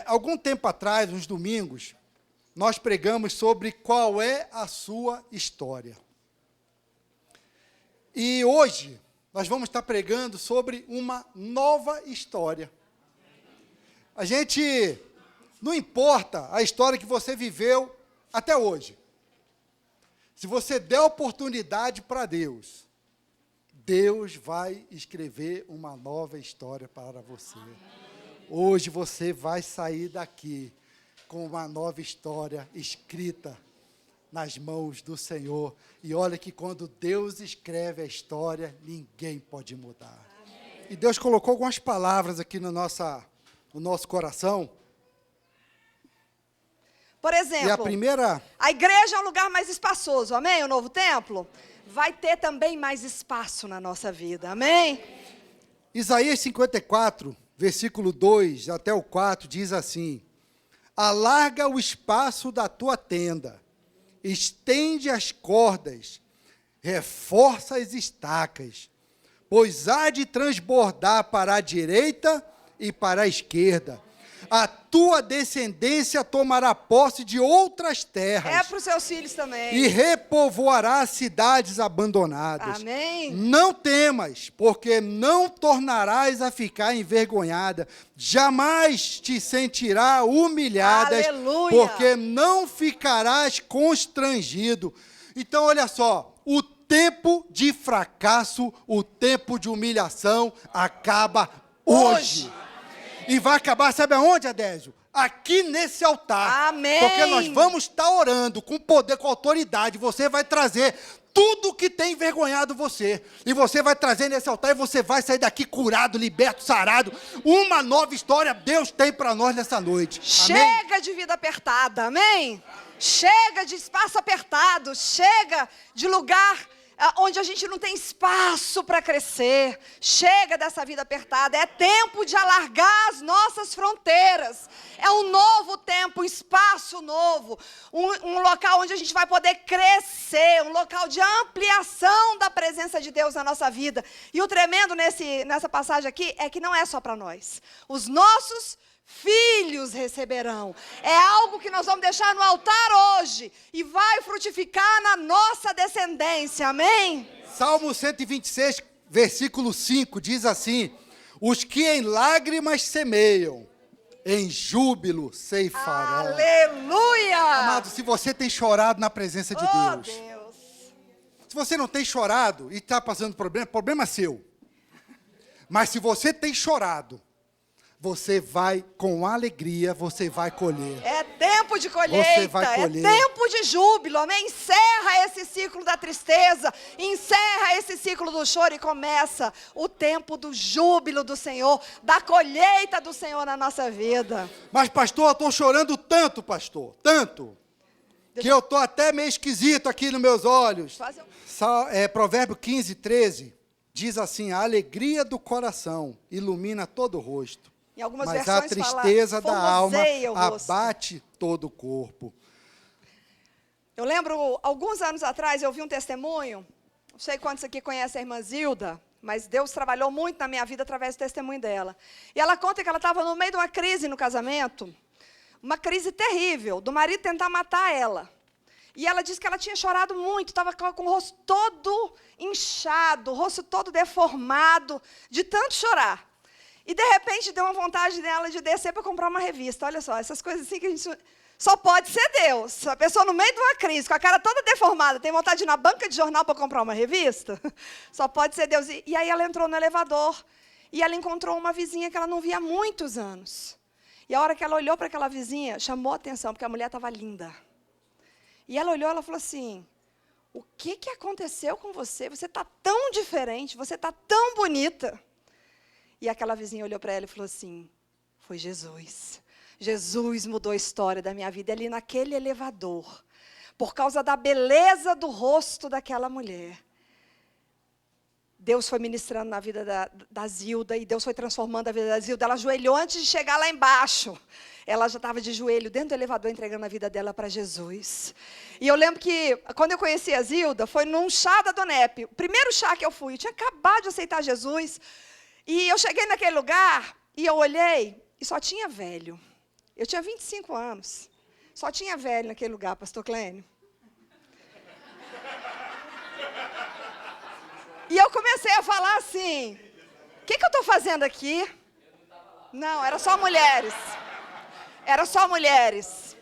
Algum tempo atrás, uns domingos, nós pregamos sobre qual é a sua história. E hoje, nós vamos estar pregando sobre uma nova história. A gente, não importa a história que você viveu até hoje. Se você der oportunidade para Deus, Deus vai escrever uma nova história para você. Hoje você vai sair daqui com uma nova história escrita nas mãos do Senhor. E olha que quando Deus escreve a história, ninguém pode mudar. Amém. E Deus colocou algumas palavras aqui no nosso coração. Por exemplo, e a primeira... a igreja é um lugar mais espaçoso, amém? O novo templo vai ter também mais espaço na nossa vida, amém? Isaías 54, versículo 2 até o 4, diz assim: alarga o espaço da tua tenda, estende as cordas, reforça as estacas, pois há de transbordar para a direita e para a esquerda. A tua descendência tomará posse de outras terras. É para os seus filhos também. E repovoará cidades abandonadas. Amém. Não temas, porque não tornarás a ficar envergonhada. Jamais te sentirás humilhada. Aleluia. Porque não ficarás constrangido. Então, olha só, o tempo de fracasso, o tempo de humilhação acaba hoje. E vai acabar, sabe aonde, Adésio? Aqui nesse altar. Amém. Porque nós vamos estar orando com poder, com autoridade. Você vai trazer tudo que tem envergonhado você. E você vai trazer nesse altar e você vai sair daqui curado, liberto, sarado. Uma nova história Deus tem para nós nessa noite. Chega Amém? de vida apertada, amém? Chega de espaço apertado. Chega de lugar onde a gente não tem espaço para crescer. Chega dessa vida apertada. É tempo de alargar as nossas fronteiras. É um novo tempo, um espaço novo, um local onde a gente vai poder crescer, um local de ampliação da presença de Deus na nossa vida. E o tremendo nessa passagem aqui é que não é só para nós. Os nossos filhos receberão. É algo que nós vamos deixar no altar hoje e vai frutificar na nossa descendência, amém? Salmo 126, versículo 5, diz assim: os que em lágrimas semeiam, em júbilo ceifarão. Aleluia! Amado, se você tem chorado na presença de Deus, Deus, se você não tem chorado e está passando problema é seu. Mas se você tem chorado, você vai, com alegria, você vai colher. é tempo de colheita, Você vai colher. é tempo de júbilo, amém? Encerra esse ciclo da tristeza, encerra esse ciclo do choro e começa o tempo do júbilo do Senhor, da colheita do Senhor na nossa vida. Mas, pastor, eu estou chorando tanto, pastor, tanto, que eu estou até meio esquisito aqui nos meus olhos. Provérbio 15, 13, diz assim: a alegria do coração ilumina todo o rosto. Em algumas Mas a versões tristeza fala, da alma formoseia o rosto. abate todo o corpo. Eu lembro, alguns anos atrás, eu vi um testemunho, não sei quantos aqui conhecem a irmã Zilda, mas Deus trabalhou muito na minha vida através do testemunho dela. E ela conta que ela estava no meio de uma crise no casamento, uma crise terrível, do marido tentar matar ela. E ela disse que ela tinha chorado muito, estava com o rosto todo inchado, o rosto todo deformado, de tanto chorar. E, de repente, deu uma vontade dela de descer para comprar uma revista. Olha só, essas coisas assim que a gente... Só pode ser Deus. A pessoa no meio de uma crise, com a cara toda deformada, tem vontade de ir na banca de jornal para comprar uma revista? Só pode ser Deus. E aí ela entrou no elevador e ela encontrou uma vizinha que ela não via há muitos anos. E a hora que ela olhou para aquela vizinha, chamou a atenção, porque a mulher estava linda. E ela olhou e ela falou assim: o que aconteceu com você? Você está tão diferente, você está tão bonita. E aquela vizinha olhou para ela e falou assim: foi Jesus. Jesus mudou a história da minha vida ali naquele elevador, por causa da beleza do rosto daquela mulher. Deus foi ministrando na vida da Zilda, e Deus foi transformando a vida da Zilda. Ela ajoelhou antes de chegar lá embaixo. Ela já estava de joelho dentro do elevador, entregando a vida dela para Jesus. E eu lembro que, quando eu conheci a Zilda, foi num chá da Donep. O primeiro chá que eu fui, eu tinha acabado de aceitar Jesus. E eu cheguei naquele lugar, e eu olhei, e só tinha velho. Eu tinha 25 anos. Só tinha velho naquele lugar, pastor Clênio. E eu comecei a falar assim, o que eu estou fazendo aqui? Não, era só mulheres. Era só mulheres.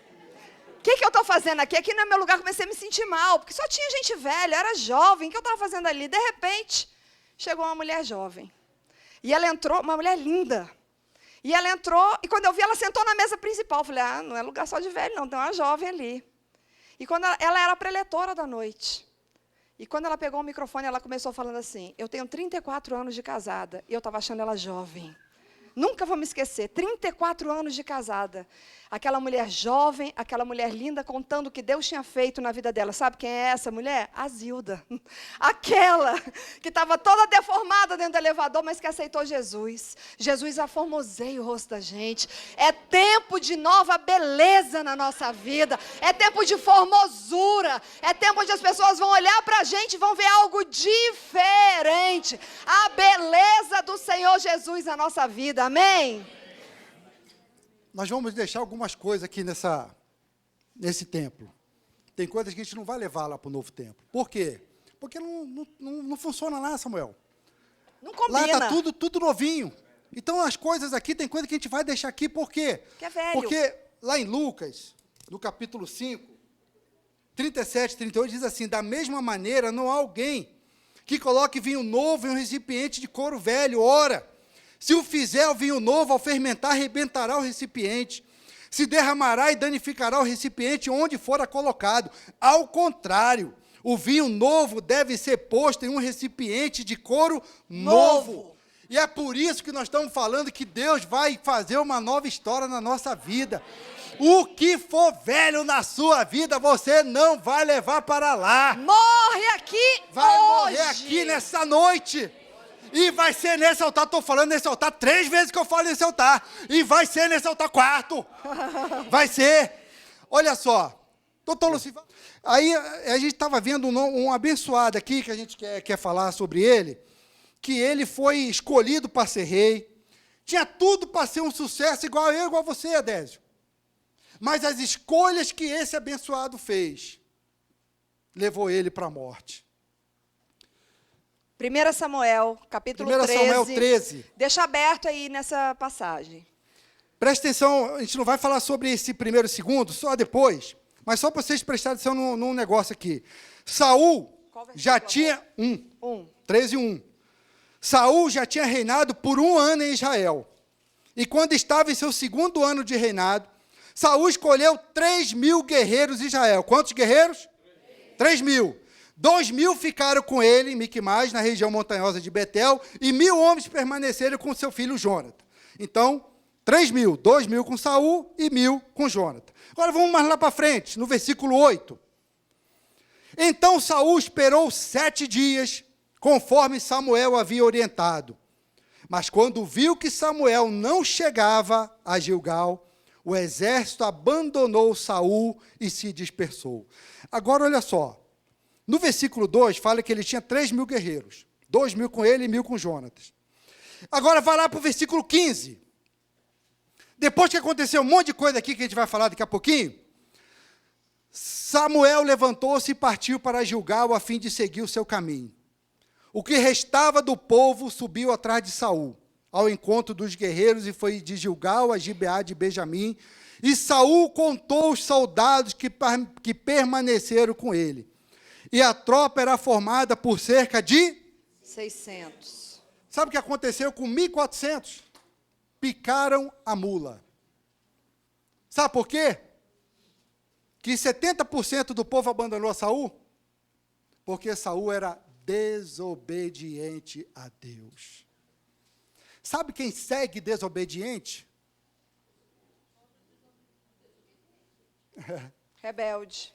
O que eu estou fazendo aqui? Aqui não é meu lugar. Comecei a me sentir mal, porque só tinha gente velha, eu era jovem. O que eu estava fazendo ali? De repente, chegou uma mulher jovem. E ela entrou, uma mulher linda. E ela entrou, e quando eu vi, ela sentou na mesa principal. Eu falei, não é lugar só de velho, não, tem uma jovem ali. E quando ela era a preletora da noite. E quando ela pegou o microfone, ela começou falando assim, eu tenho 34 anos de casada, e eu estava achando ela jovem. Nunca vou me esquecer, 34 anos de casada. Aquela mulher jovem, aquela mulher linda, contando o que Deus tinha feito na vida dela. Sabe quem é essa mulher? A Zilda. Aquela que estava toda deformada dentro do elevador, mas que aceitou Jesus. Jesus aformoseia o rosto da gente. É tempo de nova beleza na nossa vida. É tempo de formosura. É tempo onde as pessoas vão olhar para a gente e vão ver algo diferente. A beleza do Senhor Jesus na nossa vida. Amém? Nós vamos deixar algumas coisas aqui nesse templo. Tem coisas que a gente não vai levar lá para o novo templo. Por quê? Porque não funciona lá, Samuel. Não combina. Lá está tudo novinho. Então, as coisas aqui, tem coisa que a gente vai deixar aqui, por quê? Que é velho. Porque lá em Lucas, no capítulo 5, 37, 38, diz assim, da mesma maneira, não há alguém que coloque vinho novo em um recipiente de couro velho. Ora, se o fizer o vinho novo, ao fermentar, arrebentará o recipiente, se derramará e danificará o recipiente onde fora colocado. Ao contrário, o vinho novo deve ser posto em um recipiente de couro novo. E é por isso que nós estamos falando que Deus vai fazer uma nova história na nossa vida. O que for velho na sua vida, você não vai levar para lá. Morre aqui vai hoje. Morrer aqui nessa noite. E vai ser nesse altar, estou falando nesse altar 3 vezes que eu falo nesse altar. E vai ser nesse altar 4. Vai ser. Olha só, doutor Lucifer. Aí a gente estava vendo um abençoado aqui, que a gente quer falar sobre ele, que ele foi escolhido para ser rei. Tinha tudo para ser um sucesso, igual eu, igual você, Adésio. Mas as escolhas que esse abençoado fez, levou ele para a morte. 1 Samuel, capítulo 1 Samuel 13. Deixa aberto aí nessa passagem. Presta atenção, a gente não vai falar sobre esse primeiro e segundo, só depois. Mas só para vocês prestarem atenção num negócio aqui. Saul já tinha... 13:1. Saul já tinha reinado por 1 ano em Israel. E quando estava em seu 2º ano de reinado, Saul escolheu 3.000 guerreiros de Israel. Quantos guerreiros? 3.000. 2.000 ficaram com ele em Miquimais, na região montanhosa de Betel, e 1.000 homens permaneceram com seu filho Jônatan. Então, 3.000, 2.000 com Saul e 1.000 com Jônatan. Agora vamos mais lá para frente, no versículo 8. Então Saul esperou 7 dias, conforme Samuel havia orientado. Mas quando viu que Samuel não chegava a Gilgal, o exército abandonou Saul e se dispersou. Agora, olha só. No versículo 2, fala que ele tinha 3.000 guerreiros. 2.000 com ele e 1.000 com Jonatas. Agora, vai lá para o versículo 15. Depois que aconteceu um monte de coisa aqui, que a gente vai falar daqui a pouquinho, Samuel levantou-se e partiu para Gilgal, a fim de seguir o seu caminho. O que restava do povo subiu atrás de Saul, ao encontro dos guerreiros, e foi de Gilgal a Gibeá de Benjamim. E Saul contou os soldados que permaneceram com ele. E a tropa era formada por cerca de 600. Sabe o que aconteceu com 1.400? Picaram a mula. Sabe por quê? Que 70% do povo abandonou Saul? Porque Saul era desobediente a Deus. Sabe quem segue desobediente? Rebelde.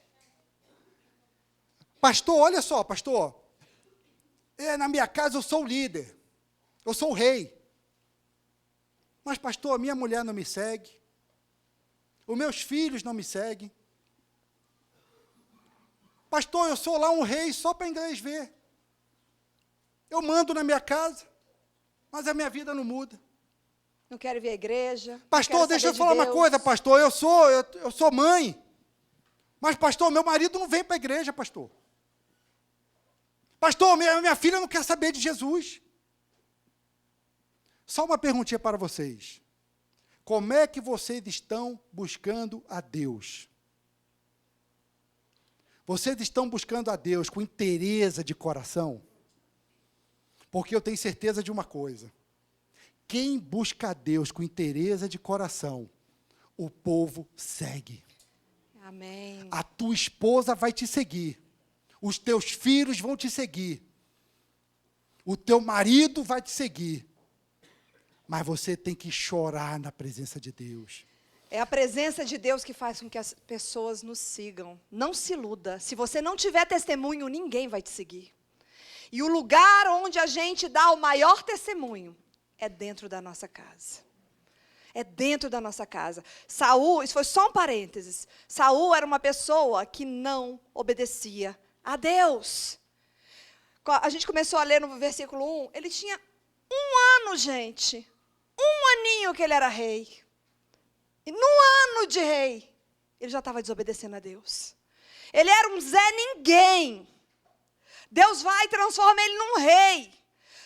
Pastor, olha só, pastor. Na minha casa eu sou o líder. Eu sou o rei. Mas, pastor, a minha mulher não me segue. Os meus filhos não me seguem. Pastor, eu sou lá um rei só para a igreja ver. Eu mando na minha casa, mas a minha vida não muda. Não quero vir à igreja. Pastor, deixa eu falar uma coisa, pastor. Eu sou mãe. Mas, pastor, meu marido não vem para a igreja, pastor. Pastor, minha filha não quer saber de Jesus. Só uma perguntinha para vocês. Como é que vocês estão buscando a Deus? Vocês estão buscando a Deus com inteireza de coração? Porque eu tenho certeza de uma coisa. Quem busca a Deus com inteireza de coração, o povo segue. Amém. A tua esposa vai te seguir. Os teus filhos vão te seguir. O teu marido vai te seguir. Mas você tem que chorar na presença de Deus. É a presença de Deus que faz com que as pessoas nos sigam. Não se iluda. Se você não tiver testemunho, ninguém vai te seguir. E o lugar onde a gente dá o maior testemunho é dentro da nossa casa. É dentro da nossa casa. Saul, isso foi só um parênteses. Saul era uma pessoa que não obedecia a Deus. A gente começou a ler no versículo 1. Ele tinha 1 ano, gente. 1 aninho que ele era rei. E no ano de rei, ele já estava desobedecendo a Deus. Ele era um Zé Ninguém. Deus vai e transforma ele num rei.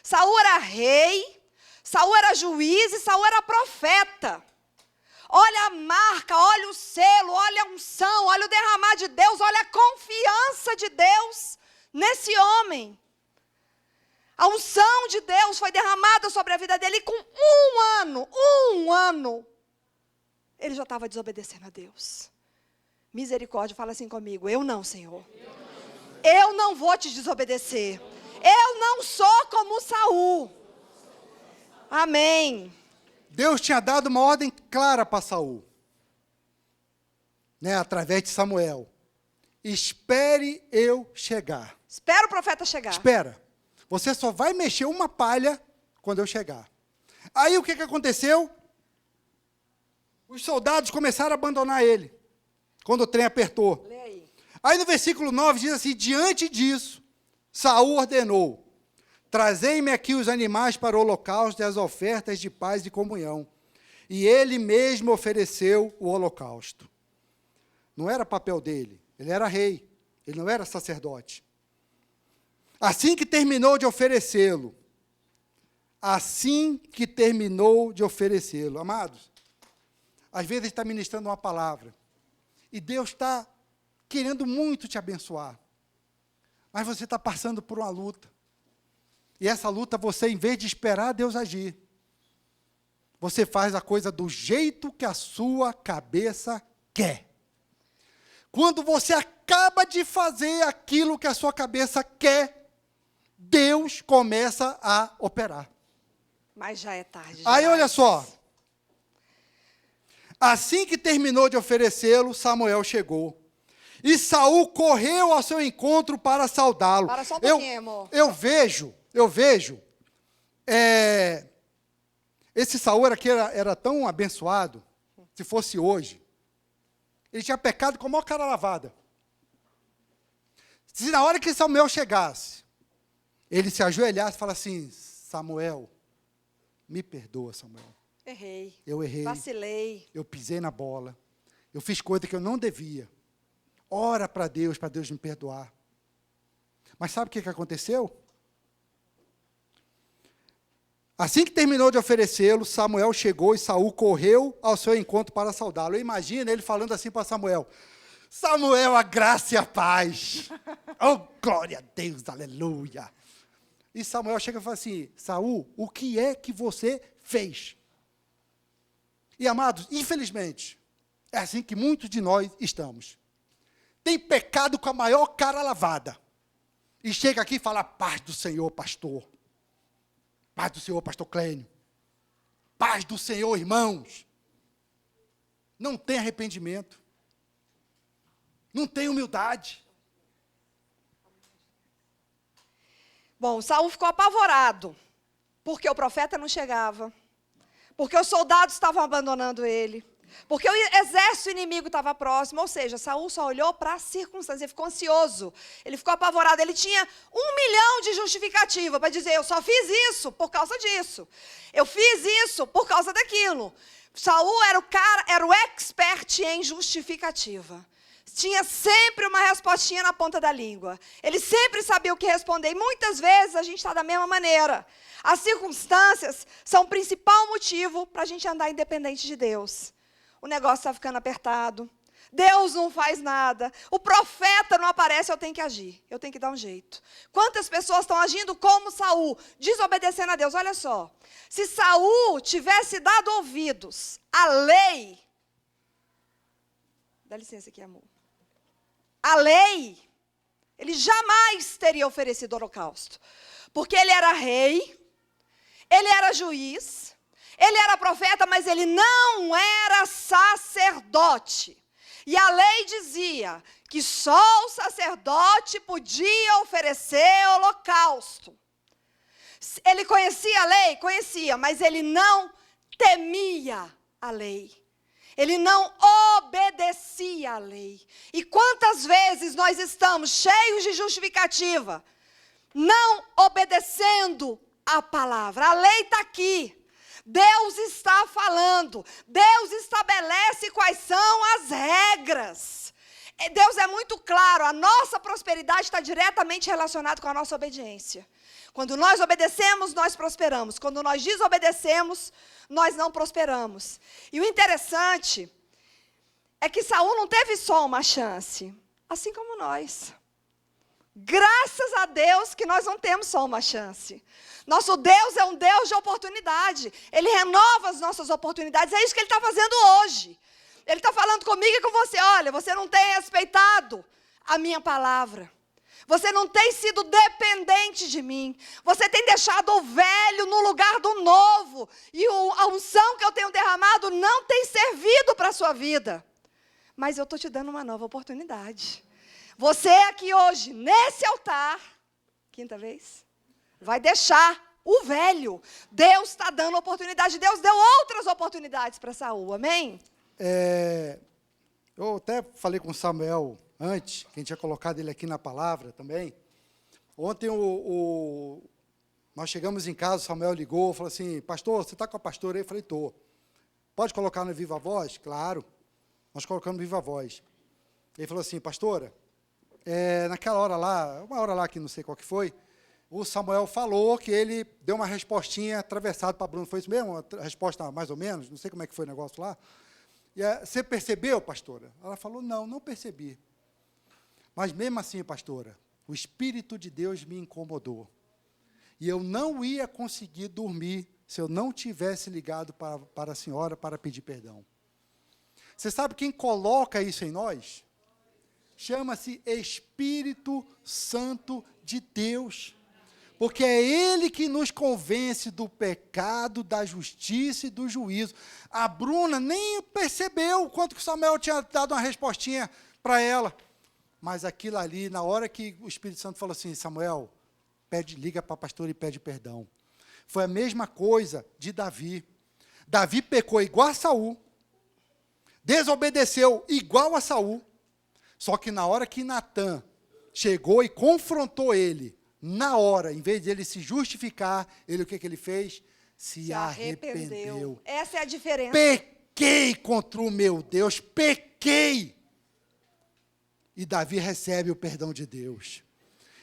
Saul era rei, Saul era juiz e Saul era profeta. Olha a marca, olha o selo, olha a unção, olha o derramar de Deus, olha a confiança de Deus nesse homem. A unção de Deus foi derramada sobre a vida dele e com 1 ano, ele já estava desobedecendo a Deus. Misericórdia, fala assim comigo, eu não, Senhor. Eu não vou te desobedecer. Eu não sou como Saul. Amém. Deus tinha dado uma ordem clara para Saul, né, através de Samuel. Espere eu chegar. Espera o profeta chegar. Espera. Você só vai mexer uma palha quando eu chegar. Aí o que aconteceu? Os soldados começaram a abandonar ele, quando o trem apertou. Lê aí. Aí no versículo 9 diz assim, diante disso, Saul ordenou, trazei-me aqui os animais para o holocausto e as ofertas de paz e comunhão. E ele mesmo ofereceu o holocausto. Não era papel dele, ele era rei, ele não era sacerdote. Assim que terminou de oferecê-lo, amados, às vezes está ministrando uma palavra, e Deus está querendo muito te abençoar, mas você está passando por uma luta, e essa luta você, em vez de esperar Deus agir, você faz a coisa do jeito que a sua cabeça quer. Quando você acaba de fazer aquilo que a sua cabeça quer, Deus começa a operar. Mas já é tarde. Aí olha só, assim que terminou de oferecê-lo, Samuel chegou. E Saul correu ao seu encontro para saudá-lo. Para só um pouquinho, amor. Eu vejo, esse Saul era tão abençoado, se fosse hoje, ele tinha pecado com a maior cara lavada. Se na hora que Samuel chegasse, ele se ajoelhasse e falasse assim, Samuel, me perdoa, Samuel. Errei. Eu errei. Vacilei. Eu pisei na bola. Eu fiz coisa que eu não devia. Ora para Deus me perdoar. Mas sabe o que aconteceu? Assim que terminou de oferecê-lo, Samuel chegou e Saul correu ao seu encontro para saudá-lo. Imagina ele falando assim para Samuel, Samuel, a graça e a paz. Oh, glória a Deus, aleluia. E Samuel chega e fala assim, Saul, o que é que você fez? E amados, infelizmente, é assim que muitos de nós estamos. Tem pecado com a maior cara lavada. E chega aqui e fala, paz do Senhor, pastor. Paz do Senhor, pastor Clênio. Paz do Senhor, irmãos. Não tem arrependimento. Não tem humildade. Bom, Saul ficou apavorado, porque o profeta não chegava, porque os soldados estavam abandonando ele, Porque o exército inimigo estava próximo, ou seja, Saul só olhou para as circunstâncias, ele ficou ansioso, ele ficou apavorado, ele tinha 1 milhão de justificativa para dizer, eu só fiz isso por causa disso, eu fiz isso por causa daquilo. Saul era o expert em justificativa. Tinha sempre uma respostinha na ponta da língua. Ele sempre sabia o que responder. E muitas vezes a gente está da mesma maneira. As circunstâncias são o principal motivo para a gente andar independente de Deus. O negócio está ficando apertado. Deus não faz nada. O profeta não aparece, eu tenho que agir. Eu tenho que dar um jeito. Quantas pessoas estão agindo como Saul, desobedecendo a Deus? Olha só. Se Saul tivesse dado ouvidos à lei... Dá licença aqui, amor. A lei, ele jamais teria oferecido holocausto. Porque ele era rei, ele era juiz, ele era profeta, mas ele não era sacerdote. E a lei dizia que só o sacerdote podia oferecer holocausto. Ele conhecia a lei? Conhecia, mas ele não temia a lei. Ele não obedecia à lei. E quantas vezes nós estamos cheios de justificativa, não obedecendo a palavra. A lei está aqui. Deus está falando. Deus estabelece quais são as regras. Deus é muito claro. A nossa prosperidade está diretamente relacionada com a nossa obediência. Quando nós obedecemos, nós prosperamos. Quando nós desobedecemos, nós não prosperamos. E o interessante é que Saul não teve só uma chance, assim como nós. Graças a Deus que nós não temos só uma chance. Nosso Deus é um Deus de oportunidade. Ele renova as nossas oportunidades. É isso que Ele está fazendo hoje. Ele está falando comigo e com você. Olha, você não tem respeitado a minha palavra. Você não tem sido dependente de mim. Você tem deixado o velho no lugar do novo. E a unção que eu tenho derramado não tem servido para a sua vida. Mas eu estou te dando uma nova oportunidade. Você aqui hoje, nesse altar, quinta vez, vai deixar o velho. Deus está dando oportunidade. Deus deu outras oportunidades para Saul. Amém? Eu até falei com o Samuel antes, que a gente tinha colocado ele aqui na palavra também. Ontem nós chegamos em casa, o Samuel ligou, falou assim, pastor, você está com a pastora aí? Eu falei, estou. Pode colocar no Viva Voz? Claro. Nós colocamos no Viva Voz. Ele falou assim, pastora, naquela hora lá, uma hora lá que não sei qual que foi, o Samuel falou que ele deu uma respostinha atravessada para Bruno. Foi isso mesmo? Uma resposta mais ou menos? Não sei como é que foi o negócio lá. E, você percebeu, pastora? Ela falou, não percebi. Mas mesmo assim, pastora, o Espírito de Deus me incomodou. E eu não ia conseguir dormir se eu não tivesse ligado para a senhora para pedir perdão. Você sabe quem coloca isso em nós? Chama-se Espírito Santo de Deus. Porque é Ele que nos convence do pecado, da justiça e do juízo. A Bruna nem percebeu quanto que o Samuel tinha dado uma respostinha para ela. Mas aquilo ali, na hora que o Espírito Santo falou assim, Samuel, liga para a pastora e pede perdão. Foi a mesma coisa de Davi. Davi pecou igual a Saul, desobedeceu igual a Saul, só que na hora que Natã chegou e confrontou ele, na hora, em vez de ele se justificar, o que ele fez? Se arrependeu. Essa é a diferença. Pequei contra o meu Deus, pequei. E Davi recebe o perdão de Deus.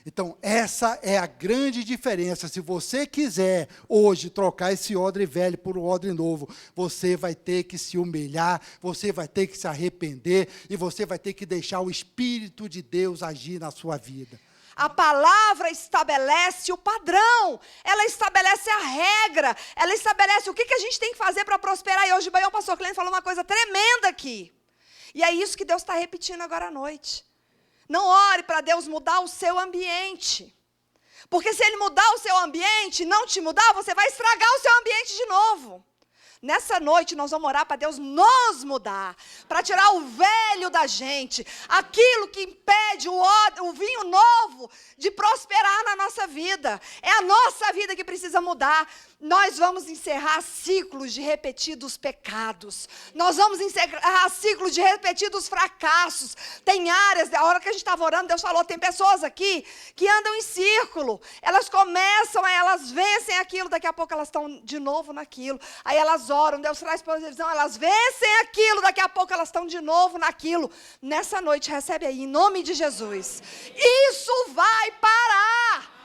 Então, essa é a grande diferença. Se você quiser hoje trocar esse odre velho por um odre novo, você vai ter que se humilhar, você vai ter que se arrepender e você vai ter que deixar o Espírito de Deus agir na sua vida. A palavra estabelece o padrão, ela estabelece a regra, ela estabelece o que a gente tem que fazer para prosperar. E hoje o pastor Clênio falou uma coisa tremenda aqui. E é isso que Deus está repetindo agora à noite. Não ore para Deus mudar o seu ambiente. Porque se Ele mudar o seu ambiente, não te mudar, você vai estragar o seu ambiente de novo. Nessa noite nós vamos orar para Deus nos mudar, para tirar o velho da gente, aquilo que impede o vinho novo de prosperar na nossa vida. É a nossa vida que precisa mudar. Nós vamos encerrar ciclos de repetidos pecados. Nós vamos encerrar ciclos de repetidos fracassos. Tem áreas, a hora que a gente estava orando, Deus falou, tem pessoas aqui que andam em círculo. Elas começam, elas vencem aquilo, daqui a pouco elas estão de novo naquilo. Aí elas oram, Deus traz provisão, elas vencem aquilo, daqui a pouco elas estão de novo naquilo. Nessa noite, recebe aí, em nome de Jesus. Isso vai parar.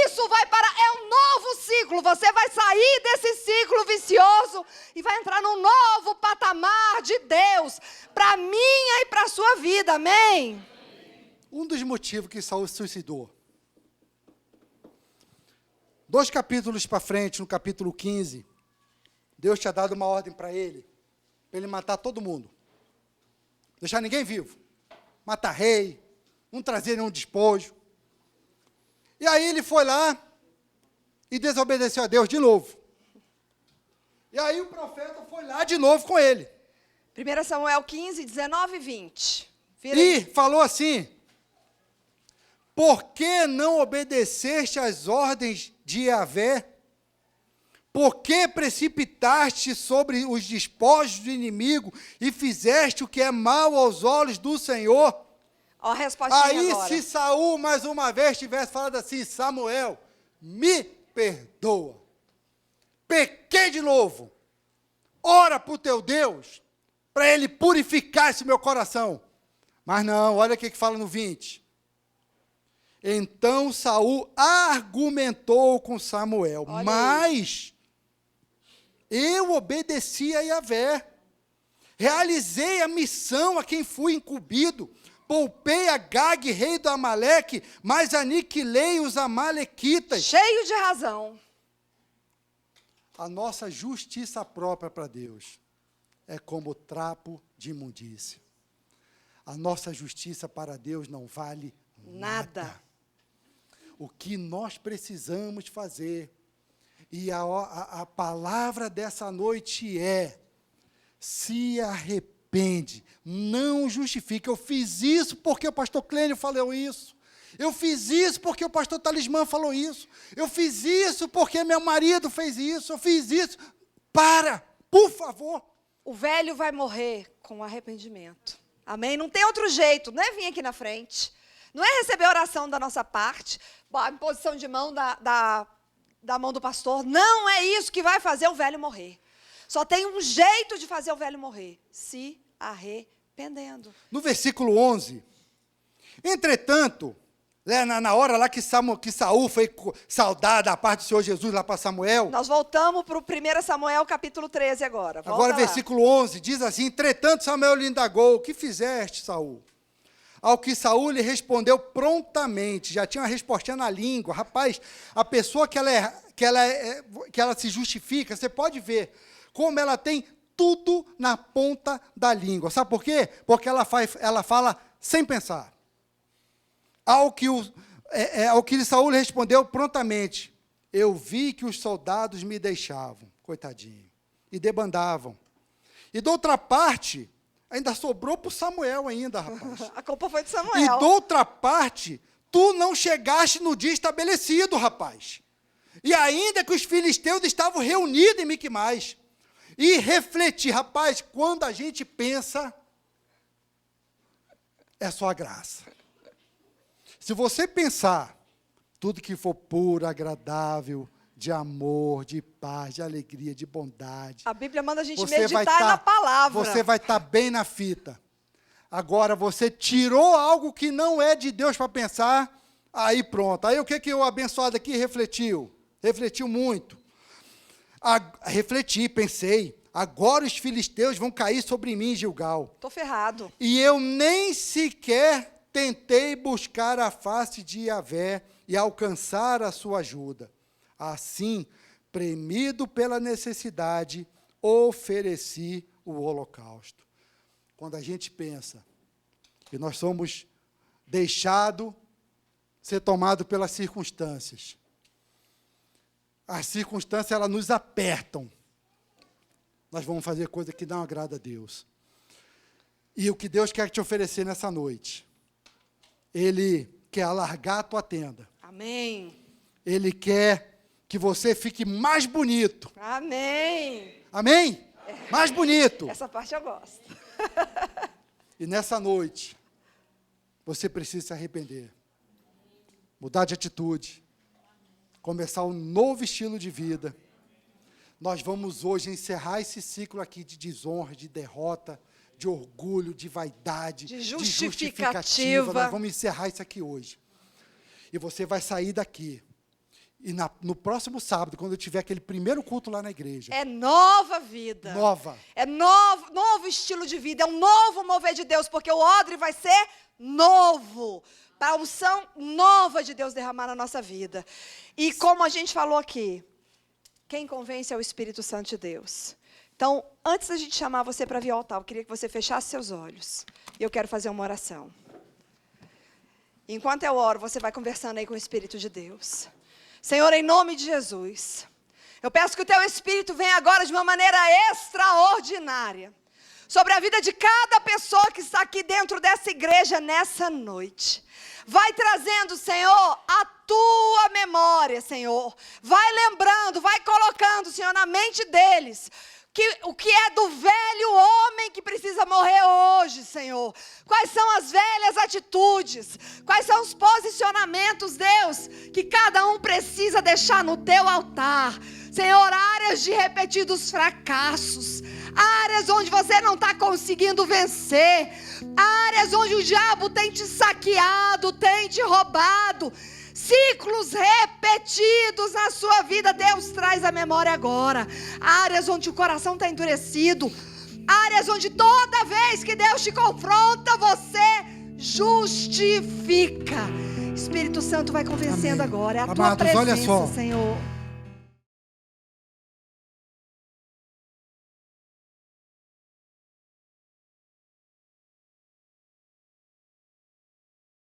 Isso vai parar, é um novo ciclo. Você vai sair desse ciclo vicioso e vai entrar num novo patamar de Deus, para minha e para a sua vida, amém? Um dos motivos que Saul se suicidou. 2 capítulos para frente, no capítulo 15, Deus tinha dado uma ordem para ele matar todo mundo. Deixar ninguém vivo. Matar rei, não trazer nenhum despojo. E aí ele foi lá e desobedeceu a Deus de novo. E aí o profeta foi lá de novo com ele. 1 Samuel 15, 19 e 20. E falou assim: por que não obedeceste às ordens de Yahvé? Por que precipitaste sobre os despojos do inimigo e fizeste o que é mal aos olhos do Senhor? Ó, a respostinha Aí, agora. se Saul mais uma vez tivesse falado assim: Samuel, me perdoa, pequei de novo, ora para o teu Deus, para ele purificar esse meu coração. Mas não, olha o que fala no 20. Então Saul argumentou com Samuel, olha mas eu obedeci a Yahvé, realizei a missão a quem fui incumbido, poupei Agag, rei do Amaleque, mas aniquilei os amalequitas. Cheio de razão. A nossa justiça própria para Deus é como trapo de imundícia. A nossa justiça para Deus não vale nada. O que nós precisamos fazer, e a palavra dessa noite é: se arrepende, não justifica. Eu fiz isso porque o pastor Clênio falou isso. Eu fiz isso porque o pastor Talismã falou isso. Eu fiz isso porque meu marido fez isso. Eu fiz isso. Para, por favor. O velho vai morrer com arrependimento. Amém? Não tem outro jeito. Não é vir aqui na frente. Não é receber oração da nossa parte, a imposição de mão da mão do pastor. Não é isso que vai fazer o velho morrer. Só tem um jeito de fazer o velho morrer: se arrependendo. No versículo 11, entretanto, na hora lá que Saul foi saudar da parte do Senhor Jesus lá para Samuel. Nós voltamos para o 1 Samuel capítulo 13 agora. Volta agora lá. Versículo 11, diz assim: entretanto Samuel lhe indagou, o que fizeste, Saul? Ao que Saul lhe respondeu prontamente, já tinha uma respostinha na língua. Rapaz, a pessoa que ela se justifica, você pode ver como ela tem tudo na ponta da língua. Sabe por quê? Porque ela fala sem pensar. Ao que Saul lhe respondeu prontamente: eu vi que os soldados me deixavam, coitadinho, e debandavam. E de outra parte, ainda sobrou para o Samuel ainda, rapaz. A culpa foi de Samuel. E de outra parte, tu não chegaste no dia estabelecido, rapaz. E ainda que os filisteus estavam reunidos em Miquimais. E refletir, rapaz, quando a gente pensa, é só a graça. Se você pensar, tudo que for puro, agradável, de amor, de paz, de alegria, de bondade. A Bíblia manda a gente você meditar na palavra. Você vai estar bem na fita. Agora, você tirou algo que não é de Deus para pensar, aí pronto. Aí o que o abençoado aqui refletiu? Refletiu muito. Refleti, pensei, agora os filisteus vão cair sobre mim, Gilgal. Estou ferrado. E eu nem sequer tentei buscar a face de Yahvé e alcançar a sua ajuda. Assim, premido pela necessidade, ofereci o holocausto. Quando a gente pensa que nós somos deixados ser tomados pelas circunstâncias, as circunstâncias elas nos apertam, nós vamos fazer coisa que não agrada a Deus. E o que Deus quer te oferecer nessa noite, Ele quer alargar a tua tenda. Amém. Ele quer que você fique mais bonito. Amém. Amém? Mais bonito. Essa parte eu gosto. E nessa noite, você precisa se arrepender. Mudar de atitude. Começar um novo estilo de vida. Nós vamos hoje encerrar esse ciclo aqui de desonra, de derrota, de orgulho, de vaidade, De de justificativa. justificativa. Nós vamos encerrar isso aqui hoje. E você vai sair daqui. E no próximo sábado, quando eu tiver aquele primeiro culto lá na igreja. É nova vida. Nova. É novo estilo de vida. É um novo mover de Deus, porque o odre vai ser novo. Para a unção nova de Deus derramar na nossa vida. E como a gente falou aqui, quem convence é o Espírito Santo de Deus. Então, antes da gente chamar você para vir ao altar, eu queria que você fechasse seus olhos. E eu quero fazer uma oração. Enquanto eu oro, você vai conversando aí com o Espírito de Deus. Senhor, em nome de Jesus, eu peço que o Teu Espírito venha agora de uma maneira extraordinária sobre a vida de cada pessoa que está aqui dentro dessa igreja nessa noite. Vai trazendo, Senhor, a Tua memória, Senhor. Vai lembrando, vai colocando, Senhor, na mente deles o que é do velho homem que precisa morrer hoje, Senhor. Quais são as velhas atitudes, quais são os posicionamentos, Deus, que cada um precisa deixar no Teu altar. Senhor, áreas de repetidos fracassos, áreas onde você não está conseguindo vencer, áreas onde o diabo tem te saqueado, tem te roubado, ciclos repetidos na sua vida. Deus traz a memória agora. Áreas onde o coração está endurecido, áreas onde toda vez que Deus te confronta, você justifica. Espírito Santo vai convencendo. Amém. Agora é a Amados, Tua presença, olha só. Senhor.